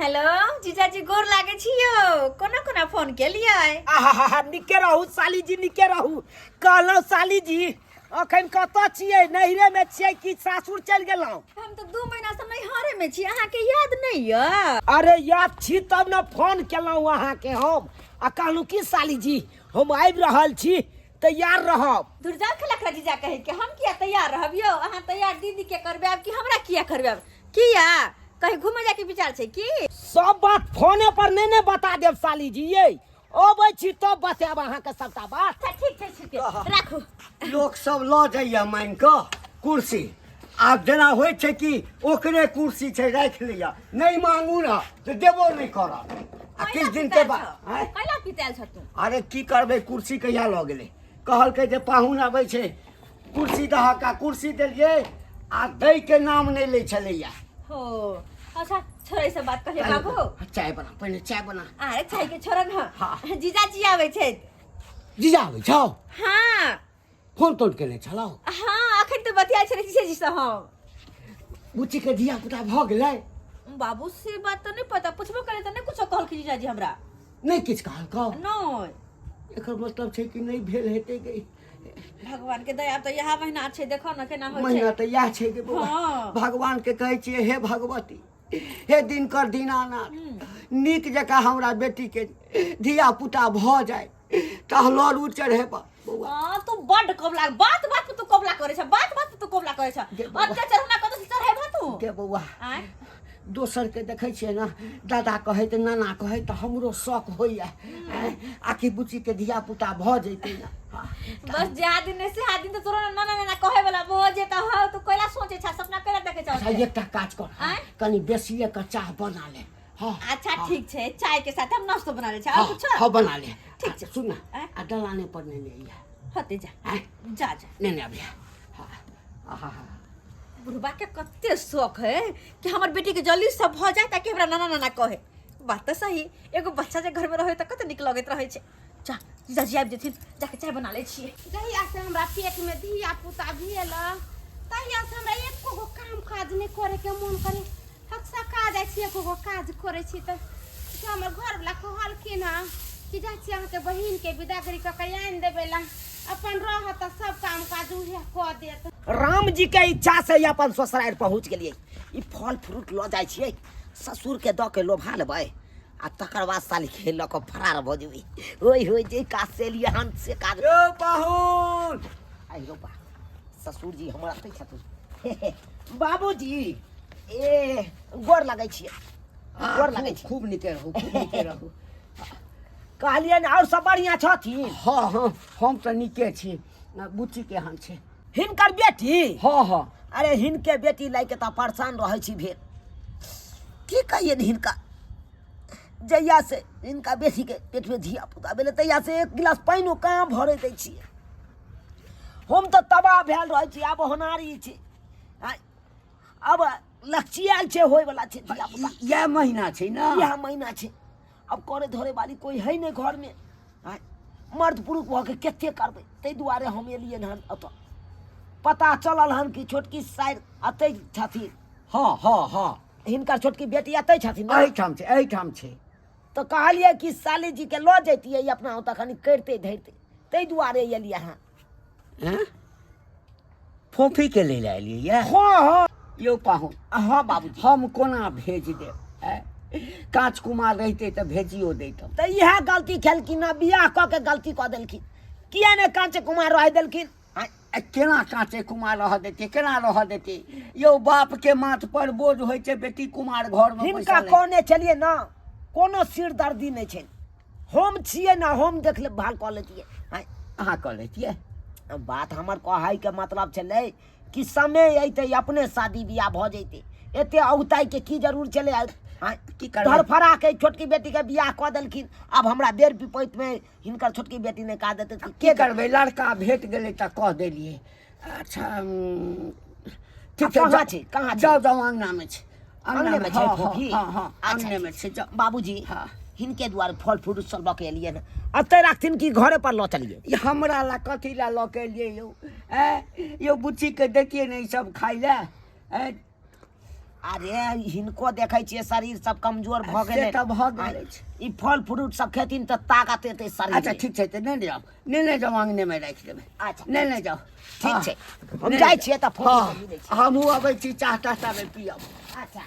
Hello जीजाजी गोर लागे छियो कोना कोना फोन के लिए आहा निके रहू साली जी निके रहू कहलौ साली जी अखन कत छियै नहिरे में छियै कि सासुर चल गेलौ हम तो 2 महीना से नैहरे में छी अहाँ के याद नहीं य अरे याद छी तब न फोन केलौ अहाँ के हम आ कहलू कि साली जी हम आबि रहल छी तैयार रहब दुर्जा खलक जीजा कहे के हम किया तैयार रहब यो अहाँ तैयार दीदी के करबे कि हमरा किया करबे किया कहीं घूमे जाके विचार छै की सब बात फोने पर नहीं बता देब साली जी ये अबै छी तब बताब अहाँ के सबटा बात ठीक छै राखू लोग सब ल जाइए मान के कुर्सी आब जेना होइ छै कि ओकरे कुर्सी छै राख लिया नहीं मांगू ना तो देबो नहीं करब आ किछ दिन के बाद कैला पिताल छ तू अरे की करबे कुर्सी कहिया ल गेले कहलकै जे पाहुन आबै छै कुर्सी दहका कुर्सी देलिए आ दै के नाम नहीं लै छलैया हो अच्छा छोरे से बात कहे बाबू चाय बना पहले चाय बना अरे चाय के छोरा न जीजाजी आबै छै जीजा आबै छौ हां फोन तोड़ के ले छलौ हां अखन तो बतिया छै जीजाजी से हम बुच्ची के धिया पुता भ गेलै बाबू से बात तो नहीं पता पूछबो करे तो नहीं कुछ कहल की जीजाजी हमरा नहीं किछ कहलकौ नहीं एकर मतलब छै कि नहीं भेल हेतै गई भगवान के दया तो यह महीना छै देखो न केना होय छै महीना तो यह छै के भगवान के कहै छियै हे भगवती हे दिनकर दीनानाथ नीक जका हमरा बेटी के धिया पुता भ जाय कहलरू चढ़ेबा हां तू बड कबला बात बात पे तू कबला करे छ बात बात पे तू कबला करे छ अत्याचार हमरा कत से चढ़ेबा तू के बौआ दोसर के देखै छियै ना दादा कहै त नाना कहै त हमरो शौक होइया आखी बुच्ची के धिया पुता भ जैतै ना बस जा दिन से आ दिन तो तोरा नाना नाना कहे वाला भ जेता हो तू कैला सोचे छ सपना कैला देखे छ अच्छा एकटा काज कर कनी बेसिए का चाह बना ले हां अच्छा ठीक छै चाय के साथ हम नाश्ता बना ले छ और कुछ हां बना ले ठीक छै सुन ना आ डलाने पर नहीं ले हते जा जा नहीं अभी हां आहा बुढ़बा के कत्ते शौक है कि हमर बेटी के जल्दी सब भ जाए ताकि हमरा नाना नाना कहे बात तो सही एगो बच्चा जे घर में रहे त कत निक लगत रहे छै जा जीजाजी आबि जेथिन जाके चाय बना ले छिए जहिया से हमरा पेट में धिया पुता भेल तहिया से हमरा एको गो काम काज नहीं करे के मन करे हक्सा काज आई छी एको गो काज करे छी त हमर घर वाला कहलखिन कि जा छी अहाँ के बहिन के विदागरी क के आन देबेला अपन रह त सब काम काज उहे क देत राम जी के इच्छा से अपन ससुराल पहुंच गेलिए ई फल फ्रूट ल जाय छियै ससुर के द के लोभा लेबै आ तकर बाद साली खेल ल के फरार भ जेबै ओइ होय जे काज से लिए हम से काज ए पाहुन आई रो बा ससुर जी हमरा आते छथुन बाबूजी ए गोर लागै छियै गोर लागै छी खूब निके रहू कहलिए और सब बढ़िया छथिन हां हां हम त निके छी बुच्ची के हम छै हिनकर बेटी हां अरे हिनके बेटी लाइ के त परेशान रहै छी भेल की कहिए हिनका जैया से इनका बेटी के पेट में धिया पुता भेले तैया से एक गिलास पानिओ कहाँ भरे दै छियै हम तो तबाह भेल रहै छी आब होनारी छी अब लक्ष्याल छै होय वाला छै धिया पुता यह महीना छै ना यह महीना छै अब करे धरे वाली कोई है नहीं घर में मर्द पुरुष भ के केते करबै तै दुआरे हम एलिए हन अत पता चलल हन कि छोटकी साइर अतै छथिन हां हिनकर छोटकी बेटी अतै छथिन एहिठाम छै तो कहलिए कि साली जी के ल जैतिए अपना तखनी करते धरते तै दुआरे एलिए हाँ फोफी के ले एलिए हाँ यो पाहुन हाँ बाबूजी हम कोना भेज देब कांच कुमार रहते तो भेजियो देतौ तो यह गलती खेलखिन ना बियाह क के गलती क देलखिन किया ने कांचे कुमार रह देलखिन केना कांचे कुमार रह देते केना रह देते यो बाप के माथ पर बोझ होय छै बेटी कुमार घर में हिनका कोने चलिए ना कोनो सिर दर्दी नहीं छै हम छिए ना हम देख ले भाल क लेतिए अहाँ क लेतिए बात हमर कहै के मतलब छलै कि समय अइते अपने शादी बियाह भ जैते एते औताई के की जरूर चले की कर धरफरा के छोटकी बेटी के बियाह क देलखिन अब हमरा बेर विपैत में हिनकर छोटकी बेटी ने का देते के करबे लड़का भेट गेले त कह देलिए अच्छा ठीक है कहाँ जाओ अंगना में छै अंगने में छै फोफी हां अंगने में छै बाबूजी हिनके द्वारे फल फ्रूट सब ल के एलिए न अतै राखथिन कि घरे पर ल चलिए हमरा ला कथी ला ल के एलिए यो बुच्ची के देखिए नहीं सब खाइ ले अरे हिनको देखै छियै शरीर सब कमजोर भऽ से गेलै तऽ भऽ गेल अछि। ई फल फ्रूट सब खेथिन तऽ ताकत एतै शरीर अच्छा ठीक छै तऽ नहि जाउ नहि जाउ आँगनेमे राखि देबै। अच्छा नहि जाउ ठीक छै हम नहि जाइ जाउ। छियै तऽ फोन हाँ, कऽ मिलै छी। हमहूँ अबै छी चाह ताह ताबे पियब। अच्छा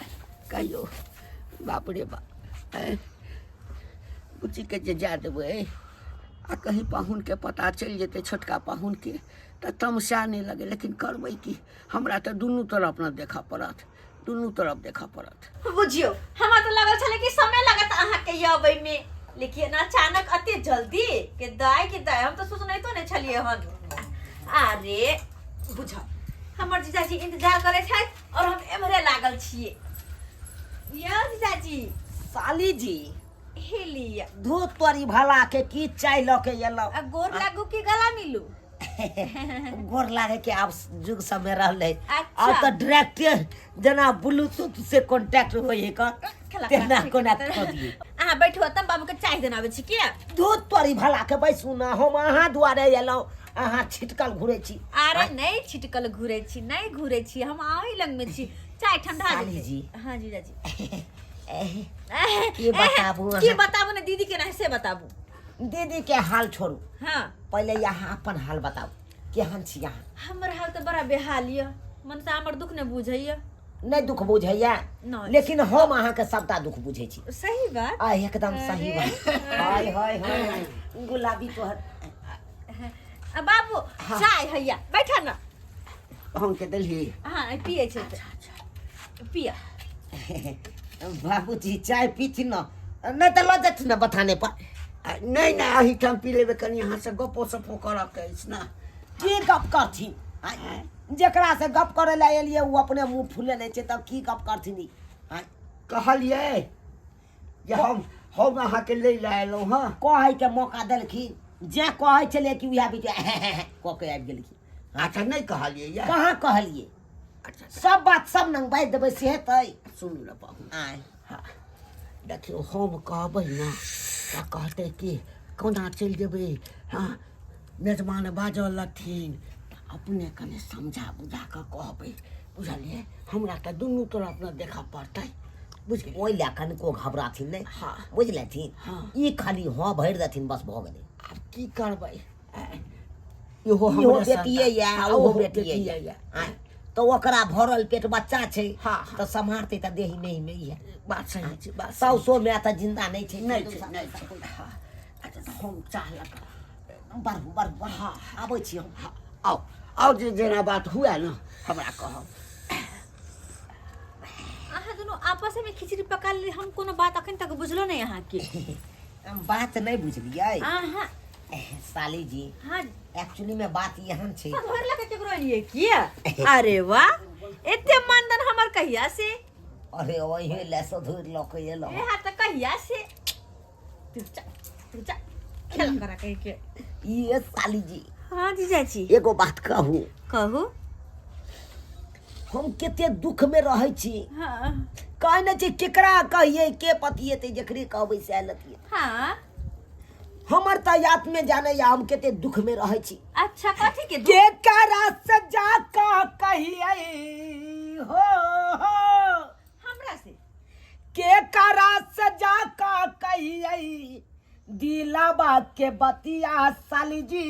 कहियो बाप रे बाप बुच्चीके जे जाय देबै आ कहीं पाहुनके पता चलि जेतै छोटका पाहुनके तऽ तमसा नहि लगे, लेकिन करबै की, हमरा तऽ दुनू तरफ ने देखऽ पड़त, दुनू तरफ देखऽ पड़त। बुझियो हमरा तो लगल छले कि समय लागत अहाँके ये अबै में, लेकिन अचानक अते जल्दी के दाय हम तो सोचनैतो नहीं छलिए हन। अरे बुझ हमर जीजाजी इंतजार करे छथि और हम एमरे लागल छिए। यो जीजाजी साली जी हेलिया धूप तोरी भला के की चाय लऽ के एलौ। गोर लागू की गला मिलू। गोर लागे के आब जुग समय रहले। अच्छा। अब तो डायरेक्ट जना ब्लूटूथ से कांटेक्ट होए का तेना कनेक्ट कर दिए। अहाँ बैठो तब बाबू के चाय देना आबै छी किया। दूध तोरी भला के बैसू ना, हम अहाँ दुआरे एलौ, अहाँ छिटकल घुरे छी। अरे नहीं छिटकल घुरे छी, नहीं घुरे छी, हम आही लंग में छी। चाय ठंडा साली देते। जी। हाँ जीजाजी की बताबू की अहाँ? बताबू ने दीदी के ना से बताबू। दीदी के हाल छोड़ू, हाँ पहले यहाँ अपन हाल बताओ, केहन छी यहाँ? हमर हाल तो बड़ा बेहाल ये, मन से हमर दुख ने बुझैया। नहीं दुख बुझैया, नहीं। लेकिन हम अहाँ के सबटा दुख बुझै छी। सही बात। आ एकदम सही अरे। बात। हाय हाय हाय गुलाबी तोहर। बाबू चाय हैया बैठा ना। अहूँके देलही हाँ पिए छै पिया। बाबूजी चाय पीथी न, नहीं तो लऽ जेथी न बथाने पर। नहीं अही ठाम पी लेबै, कनि अहाँ से गपो सपो करऽ के अछि ने। की गप करथिन? जेकरा से गप करे ला एलिए वो अपने मुंह फुले नहीं छै, तब की गप करथिन ई? कहलिए जे हम अहाँके लै लए एलहुँ हँ। कहै के मौका देलखिन, जे कहै छलै कि उएह बीच कऽ के आबि गेलखिन। अच्छा नहीं कहलिए ये। कहाँ कहलिए? अच्छा सब बात सब नंग बाजि देबै से हेतै? सुनू ने पाहुन, आय हाँ देखियो हम कहबै ने तऽ कहतै कि कोना चलि जेबै। हाँ मेजबान बाजऽ लगथिन, अपने कनि समझा बुझा कऽ कहबै, बुझलिए। हमरा तऽ दुनू तरफ ने देखऽ पड़तै, बुझ गेलिए। ओहि लए कनिको घबराथिन नहीं, हाँ बुझलेथिन? हाँ। ई खाली हाँ भरि देथिन बस भऽ गेलै। आब की करबै, इहो इहो हमरे बेटिए संतान। या हाँ, ओहो ओहो बेटिए बेटिए या। या। तो ओकरा भरल पेट बच्चा छै, हाँ, हाँ। तो सम्हारतै तऽ देही नहीं में ही है। बात सही छै, बात सही साउसो में तऽ जिंदा नहीं छै। नहीं छै, नहीं छै। हाँ अच्छा तऽ हम चाहलक बढ़ू बढ़ू बढ़ू। हाँ, आबै छी हम। हाँ, आओ जे जेना बात हुए ने हमरा कहब। अहाँ दोनों आपस में खिचड़ी पका ली, हम कोनो बात अखन तक बुझलो नहीं अहाँ के। बात नहीं बुझलिए अहाँ साली जी। हाँ एक्चुअली में बात यहाँ छै। घर लगे केकरो लिए किया। अरे वाह एते मानदन हमर कहिया से। अरे वही ले सधुर लऽ के एलौ। ए हां त कहिया से। तू जा खेल करा कह के। ये साली जी हाँ जीजाजी एगो बात कहू, कहू। हम केते दुख में रहै छी। हाँ कहे न छै केकरा कहिए के पतिएते, जकरे कहबै से लतिए। हाँ हमर त याद में जाने या हम केते दुख में रहै छी। अच्छा कथी के दुख? केकरा से जाका कहिए हो हमरा से केकरा से जाका कहिए दिलाबा के बतिया साली जी।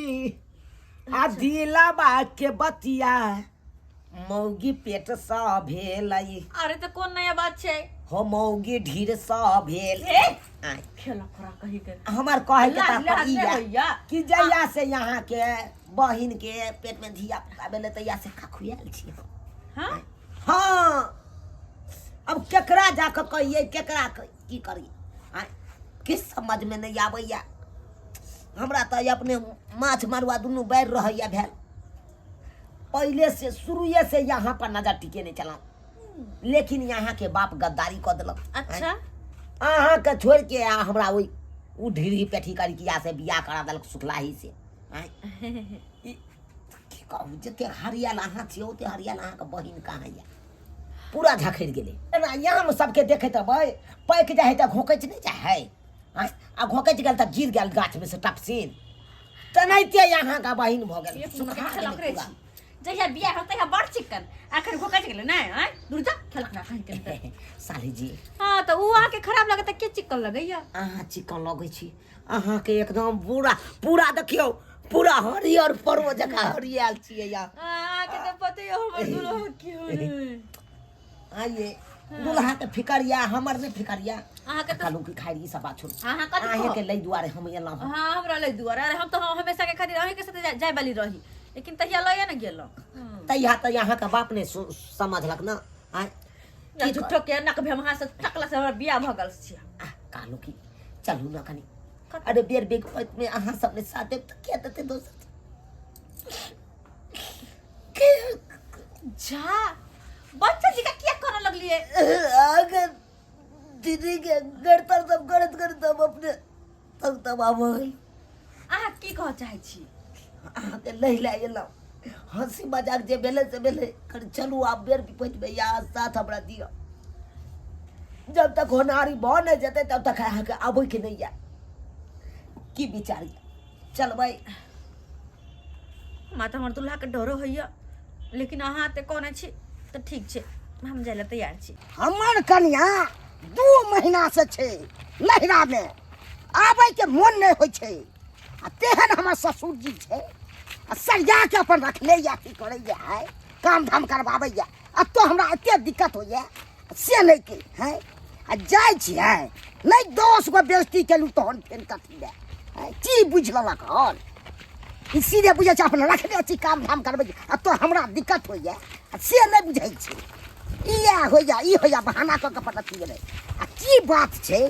आ दिलाबा के बतिया मौगी पेट सा भेल। अरे तो कौन नया बात छै। हो मौगी ढीर सा भेल। आय खेला करा कही के। हमार कहे के लाज तात्पर्य ले ई भैया। है कि जहिया से यहाँ के बहिन के पेट में धिया पुता भेले तहिया से खखुआल छी। हाँ हाँ अब केकरा जाके कहिए, केकरा की करिए? आय किस समझ में नहीं आबैया हमरा। तो अपने माछ मरुआ दुनू बैर रहैया भेल। पहले से शुरुए से यहाँ पर नजर टिके नहीं चला, लेकिन यहाँ के बाप गद्दारी कर दिलक। अच्छा अहाँ के छोड़ के हमरा वही उ ढीरी पेठी करी किया से बियाह करा दिलक सुखलाही से। की कहू जते हरियल अहाँ छियै ओते हरियल अहाँ के बहिन कहाँ या, पूरा झखैर गेलै। एना यहाँ में सबके देखैत रहबै, पैक जाइ तऽ घोकैच नहीं जाइ आ घोकैच गेल तऽ गिर गेल गाछ में से टपसिन। तेनाहिते यहाँ का बहिन भऽ गेल। एक नंबर के खेला करे छी। जहिया बिया हो तहिया बड़ चिकन आखिर घोका गेले ना हैं दूर जा खेलक ना कहीं के साली जी हां तो ऊ आके खराब लगत के चिकन लगैया अहाँ चिकन लगै छी अहाँ के एकदम पूरा देखियो पूरा हरियर पर्व जका हरियाल छियै या के तो पते है हमर दुल्हा की हो आइए दुल्हा के फिकरिया हमर ने फिकरिया अहाँ के कालू की खाई सब बात छोड़ अहाँ कथि अहाँ के लई दुआरे हम एला हां हमरा ले दुआर अरे हम तो हमेशा के खातिर अहीं के साथ जाय वाली रही लेकिन तहिया लया ना गेलो तैया त यहाँ का बाप ने समझलक ना आय या झुठो के नक भी हम हां से टकला से हमरा बियाह भ गेल छिया कालू की चलू ना कनी अरे बेर बेग में अहाँ सबने साथे त के देते दोस्त जा बच्चा जी का क्या करने लगली है अगर दीदी के घर तर सब करत तब अपने तब आब गई अहाँ की कह चाहे छी अहाँ के लई ला एला हंसी मजाक जे भेले से भेले कर चलू आप बेर पिपट में या साथ हमरा दियो जब तक होनारी बन जते तब तक अहाँ के आबै के नहीं या की विचार चल भाई माता हमर दुल्हा के डरो होइया लेकिन अहाँ ते कोने छी तो ठीक छे हम जाय ला तैयार छी हमर कन्या 2 महीना से छे लहरा में आबै के मन नहीं होय छे आ तेहन हमर ससुर जी छे आ सरिया के अपन रखले या की करे या है काम धाम करवाबै या अब तो हमरा एते दिक्कत होइया से नहीं के है आ जाय छी है नहीं 10 गो बेइज्जती केलु तहन फेन कथि ले है की बुझलक हन इसीलिए बुझे छ अपन रखले छी काम धाम करबै अब तो हमरा दिक्कत होइया से नहीं बुझै छी इया होइया ई होइया बहाना क के पता चल गेलै आ की बात छै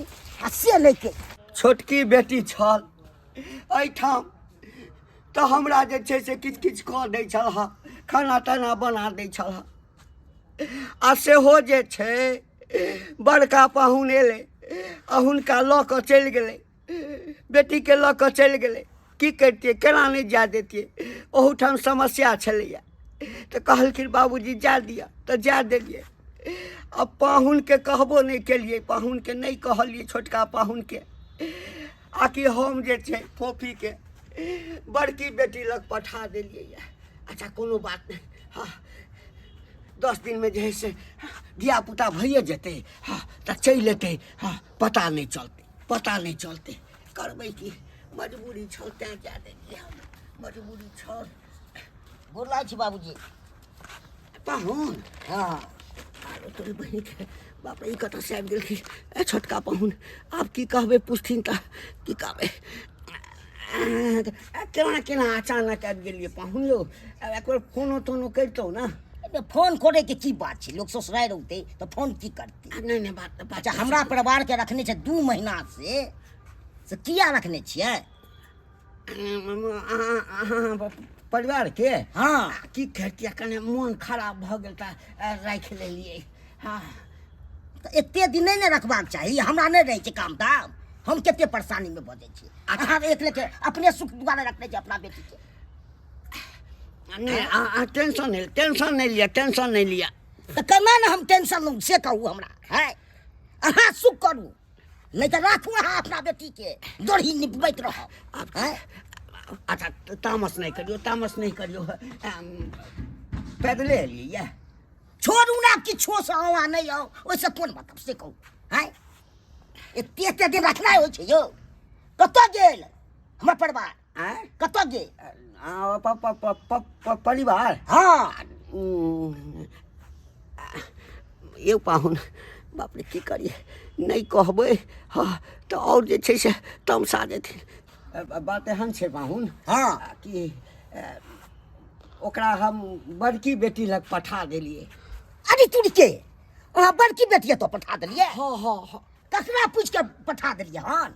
आ से नहीं के छोटकी बेटी छल एहिठाम तो हमरा जे छै से किछु किछु कऽ दै छल खाना ताना बना दै छल आ सेहो जे छै बड़का पाहुन एलै आ हुनका लऽ कऽ चलि गेलै बेटीके लऽ कऽ चलि गेलै की करितियै केना नहि जाय दैतियै ओहूठाम समस्या छलैया तऽ कहलखिन बाबूजी जाय दिअ तऽ जाय देलियै अब पाहुनके कहबो नहीं केलिए पाहुन के नहीं कहलिए छोटका पाहुन के आकि हम जे छै फोफी के बड़की बेटी लग पठा देलिए अच्छा कोनो बात नहीं हाँ 10 दिन में जे है से धिया पुता भइए जेते हाँ तो चल एते हाँ पता नहीं चलते करबै की मजबूरी छल तैं जा देलिए मजबूरी छल बोला छी बाबूजी पाहुन हां आरो तोरी बहिन के बाप रे कतऽ से आबि गेलखिन ए छोटका पाहुन आब की कहबै पुछथिन तऽ की कहबै केना अचानक आबि गेलियै पाहुन यौ एक बेर फोनो तोनो करितौ ना फोन करे के की बात छै लोग ससुराल रहते तो फोन की करती नहीं बात अच्छा हमरा परिवार के रखने छै 2 महीना से किया रखने छियै परिवार के हाँ की करतियै कने मोन खराब भऽ गेल तऽ राखि लेलियै हाँ तो एते दिन नहीं रखबाक चाहिए हमरा नहीं रहे छै काम धाम हम केते परेशानी में बजे छी अहाँ एक लेके अपने सुख दुआरे रखने छी अपना बेटी के नहीं टेंशन नहीं लिया तो केना ना हम टेंशन लूं से कहू हमरा है अहाँ सुख करू नहीं तो राखू अहाँ अपना बेटी के दोढ़ी निपबैत रहो हैं अच्छा तामस नहीं करियो पैदले एलियै छोड़ू ना किछो से आवा नहीं आओ ओइसे कोन मतलब से कहू हैं एते दिन रखना हो छै यो कतऽ गेल हमर परिवार कतऽ गेल परिवार हाँ ये पाहुन बाप रे की करिए नहीं कहबै हाँ तो और जे छै से तमसा देथिन बात एहन छै पाहुन हाँ कि ओकरा हम बड़की बेटी लग पठा देलिए अरे तुड़ी के अहाँ बड़की बेटी तो पठा देलिए हाँ ककरा पूछ के पठा देलिए हन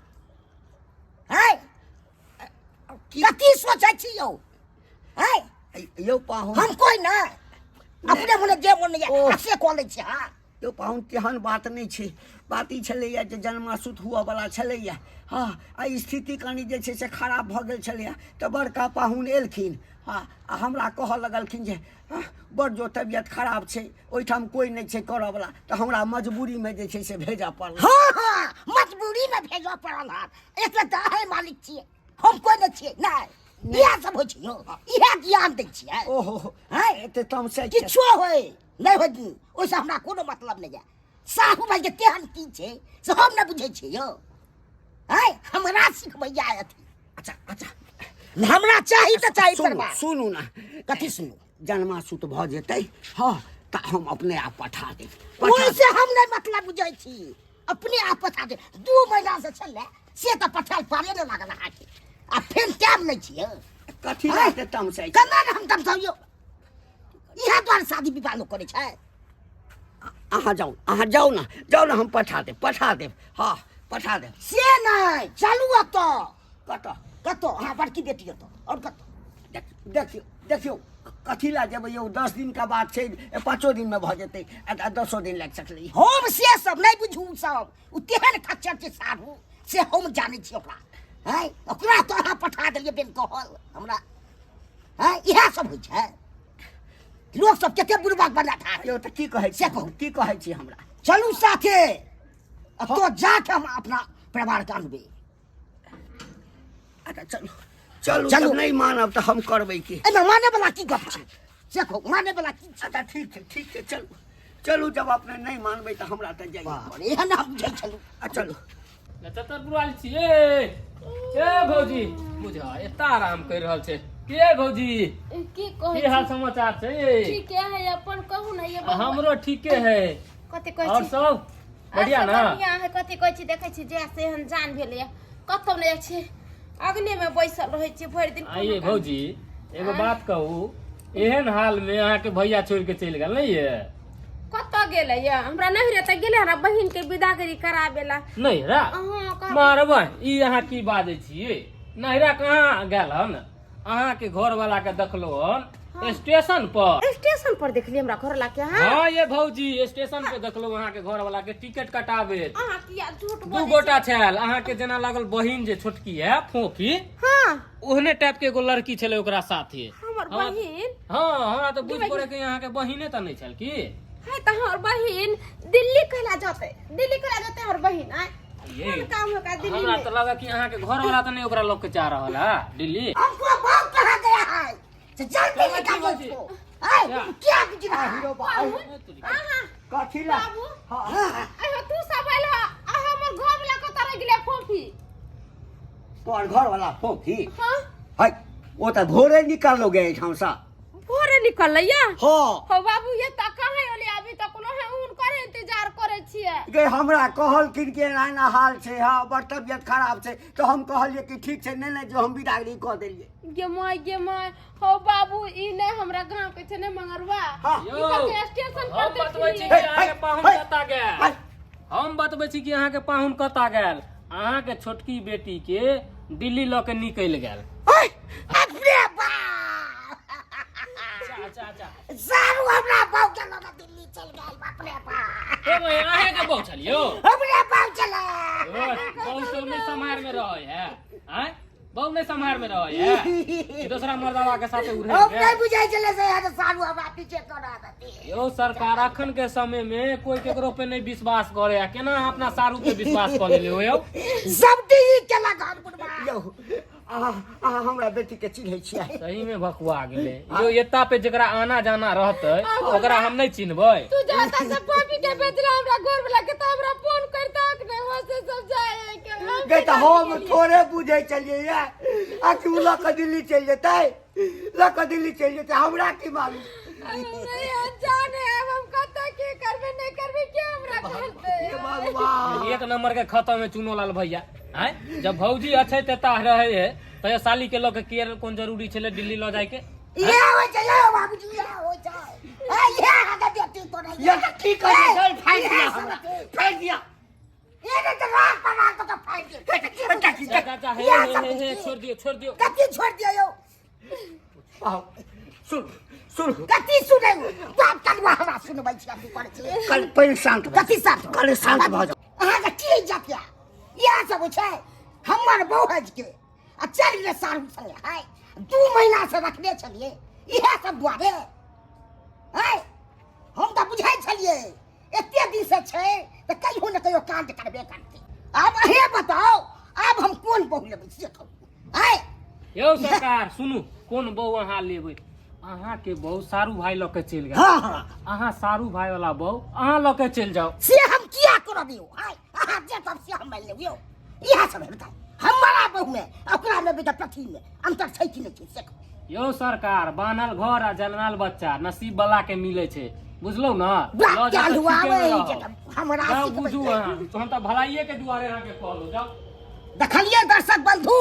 हैं कथी सोचै छी यौ हैं यौ पाहुन हम कोई ना अपने मने जे मन या से कऽ लै छी हाँ यौ पाहुन तेहन बात नहीं छै बात ई छलैया जे जन्मासुत हुआ वाला छलैया हाँ आ स्थिति कनी जे छै से खराब भऽ गेल छलैया तऽ बड़का पाहुन एलखिन हाँ आ हमरा कहऽ लगलखिन जे बड़ जो तबियत खराब छै ओहिठाम कोई नहीं छै करऽ वाला तऽ हमरा मजबूरी में जे छै से भेजऽ पड़ल हाँ मजबूरी में भेजऽ पड़ल हन एक तऽ अहे मालिक छियै हम कोई नहीं छियै नहीं इएह सब होइ छै यौ इएह ज्ञान दै छियै ओहो हैं एते तमसाइ छै किछो होय नहि होय ओहिसँ हमरा कोनो मतलब नहि यऽ साहू भाई के केहन की छै से हम नहि बुझै छियै यौ हैं हमरा सिखबैया अथी अच्छा अच्छा हमरा चाही तऽ चाही सुनू परवा सुनू ना कथी सुनू जन्मासु तऽ भऽ जेतै हाँ तऽ हम अपने आप पठा देब ओहिसे हम नहि मतलब बुझै छी अपने आप पठा दे 2 महीना से छलै से तऽ पठाल पारे नहि लागल अहाँके आ फेर टाइम नहि छियै कथी लए तमसाइ छै केना हम तब यौ इएह द्वारे शादी विवाह लोक करै छै अहाँ जाउ ना हम पठा देब हाँ पठा देब से नहि चलू अतऽ कतऽ कतऽ अहाँ बड़की बेटी अतऽ और कतऽ देखियौ कथी लए जेबै यौ 10 दिन का बात छै 5 दिन में भऽ जेतै 10 दिन लागि सकलै हम से सब नहीं बुझू सब उ तेहन खच्चर के साधु से हम जानै छी ओकरा हैं ओकरा तो अहाँ पठा देलिए बेन कहल हमरा हैं इएह सब होइ छै लोग सब कते बुरबाक बना था यौ तऽ की कहै से कहू। की कहै छी हमरा चलू साथे तो जाके हम अपना परिवार के अनबे अच्छा चलू जब नहीं मानब तऽ हम करबै की एमे माने वाला की गप छै से कहू माने वाला की छै अच्छा ठीक छै चलू जब अपने नहीं मानबै तऽ हमरा तऽ जाइए अरे एहन हम बुझै छलू चलू नक्षत्र आयल छियै ए भौजी बुझा एता आराम कर रहल छै के भौजी की कहै की हाल समाचार छै ठीक है अपन कहू ना ये हमरो ठीके है कते कहै और छी सब बढ़िया ना बढ़िया है कते कहै छी देखै छी जे से हन जान भेलै कतौ नहि जाइ छै अग्नि में बैसल रहै छी भरि दिन आइए भौजी एगो बात कहू एहन हाल में अहाँ के भैया छोड़ के चलि गेल नहीं है कतऽ गेलै या हमरा नहीं रहते गेलै हमरा बहिन के विदागरी कराबेला नहीं रा अहाँ कह मारबा ई अहाँ की बाजै छियै नहिरा कहाँ गेल हन अहाँ के घर वाला के देखलो हन स्टेशन पर देखली हमरा घर ला के हाँ ये भौजी स्टेशन पे देखलो अहाँ के घर वाला के टिकट कटाबे अहाँ किया झूठ 2 गोटा छल अहाँ के जेना लागल बहिन जे छोटकी है फोफी हाँ ओहने टाइप के एगो लड़की छले ओकरा साथे हमर बहिन हाँ हमरा तो बुझ पड़े कि अहाँ के बहिने त नहीं छल की है त हमर बहिन दिल्ली कहला जाते हमर बहिन आय ये कोन काम होगा दिल्ली हमरा में तो लगा कि अहाँ के घर वाला तो नहीं ओकरा लोग के चाह रहल है दिल्ली हमको बहुत कहा गया है से जल्दी निकालो उसको क्या कुछ रहा आहा कथी लए बाबू हाँ अहो तू सब आइलो आ हमर घर वाला को तरह गेले फोफी तोहर घर वाला फोफी हां है वो तो भोरे निकालो गए ठाम सा भोरे निकल या हाँ हो बाबू ये त कहां होले अभी तक लो है उनकर इंतजार करे छिए गे हमरा कहल किनके एना हाल छै हाँ बड़ तबियत खराब छै तो हम कहलिए कि ठीक छै नहीं जो हम विदागरी कह देलिए गे माय हो बाबू ई ने हमरा गांव के छै ने मंगरवा हाँ। ई कते स्टेशन हम पर बतबै छी देखली कि अहाँ के पाहुन कता गेल हम बतबै छी कि अहाँ के पाहुन कता गेल अहाँ के छोटकी बेटी के दिल्ली ल के निकल गेल अपने अच्छा सारू हमरा बाऊ के लगा दिल्ली चल गए अपने बाप ए भाई अहाँ के बहु छलियो हमरे बाऊ चला बहु तो नहीं संभार में रहे है हैं बहु नहीं संभार में रहे है दूसरा मर्दावा के साथे उड़े हम नहीं बुझाई चले से यार सारू हमरा पीछे करा देती यो सरकार अखन के समय में कोई केकरो पे नहीं विश्वास करे है केना अपना सारू पे विश्वास कर ले हो यो सब दी के लगा बुढ़वा यौ अहाँ हमरा बेटी के चिन्है छियै सही में भकुआ गेले यो एता पे जकरा आना जाना रहते ओकरा हम नहीं चिन्हबै तू जाता से पापी के बेचला हमरा घर वाला के त हमरा फोन करता कि नहीं हो से सब जाए के गे तो हम थोड़े बुझे चलिए या आखिर ल के दिल्ली चल जेतै हमरा की मालूम नहीं जाने अब हम कत के करबे नहीं करबे के हमरा कहते ये भगवान एक नंबर के खतम में चुनो लाल भैया हैं जब भौजी अच्छे तेता रहे है तो साली के लोग केयर कौन जरूरी छले दिल्ली ल जाए के ये हो जाए बाबूजी ये हो जाए ये हटा देती तो नहीं ये की कर चल फाड़ दिया ये तो रात पर रात तो फाइट दिया चाचा हे छोड़ दियो कति छोड़ दिया यो सुन कति सुने बाप तनवा हमरा सुनबै छी अपनी करे छी कल पहले शांत कति शांत कल शांत भ जाओ अहाँ के की जातिया यह सब छै हमर बौहज के आ चल रे सारू संगे हाय 2 महीना से रखने छलिए इहे सब दुआरे हाय हम तो बुझाई छलिए एते दिन से छै त कहियो न कहियो कांड करबे करते अब हे बताओ अब हम कोन बहू लेबै से कहू हाय यौ सरकार सुनू, कोन बहू अहाँ लेबै? अहाँ के बहू सारू भाई लऽ के चलि गेल। हाँ हाँ अहाँ सारू भाई वाला बहू अहाँ लऽ के चलि जाओ। से हम किया करबियो? हाय अहाँ जे तब से हम मान लेबियो। इहा सब है बताई हमारा बहू में ओकरा में बेटा पति में अंतर छै कि नहीं छै से कहू। यौ सरकार, बान्हल घर आ जन्मल बच्चा नसीब वाला के मिले छै, बुझलौ ना? ब्ला क्या हुआ वे हमरा जाओ सिख बुझू अहाँ, तो हम तऽ भलाइये के दुआरे अहाँ के कहलौ। जाओ देखलिए दर्शक बंधु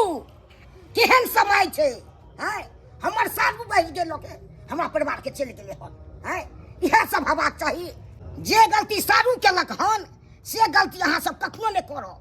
केहन समय छै। हाय हमर सासू बहि गेल के हमरा परिवार के चलि गेलै हन। हाय इहे सब हेबाक चाही। जे गलती सारू केलक हन से गलती अहाँ सब कखनो नहि करब।